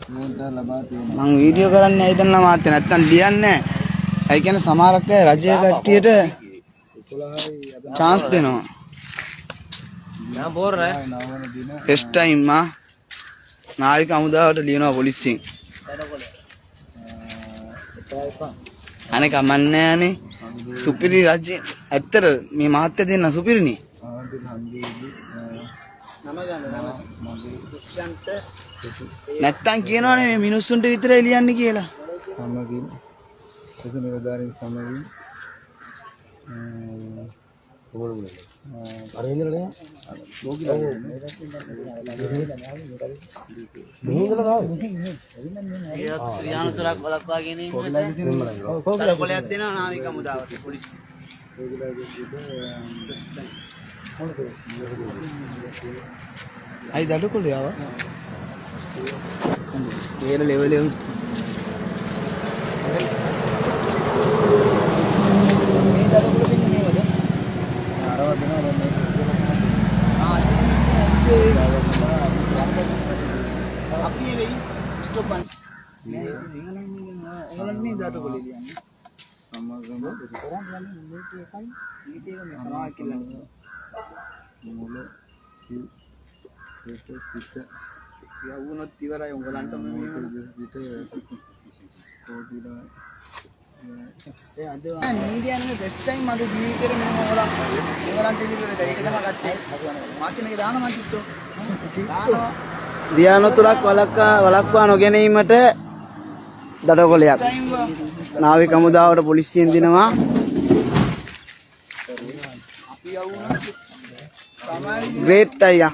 මං වීඩියෝ කරන්නේ ඇයිද නම් මාත් නැත්තම් ලියන්නේ නැහැ. ඒ කියන්නේ සමහරක් අය රජයේ කට්ටියට chance දෙනවා. நான் போறேன் ටෙස්ට් ටයිම් නාවික හමුදාවට ලියනවා පොලිසියෙන්. අනේ කමන්නේ අනේ සුපිරි රජය ඇත්තට මේ මහත්ය දෙන්න සුපිරිනේ. නැත්තම් කියනවනේ මේ මිනිස්සුන්ට විතරයි ලියන්නේ කියලා. සමගින් එතන නිලධාරීන් සමගින් අයි දඩ කොළේ ආවා. ඒල ලෙවල් එක අපි වෙයි ස්ටොප් බන් මේ ඔයගොල්ලෝ දාට කොලේ ලියන්නේ සම්මාගම කරන් යන්නේ මේක එකයි ඊටේක මේ සමාජ කියලා මොල සිට යවුනොත් ඉවරයි උඹලන්ට මේ කොටිලා ඒ අද මීඩියානේ බෙස්ට් ටයිම් අද ජීවිතේ මම ඔයගලන්ට ඉදිරියට ඒක තමයි ගත්තේ මාකිනේක දාන මන් කිව්වෝ දානවා දියානතුරක් වලක්වා නොගැනීමට දඩකොලයක් නාවික හමුදාවට පොලිසියෙන් දිනවා. අපි යවුනා ග්‍රේට් අයියා.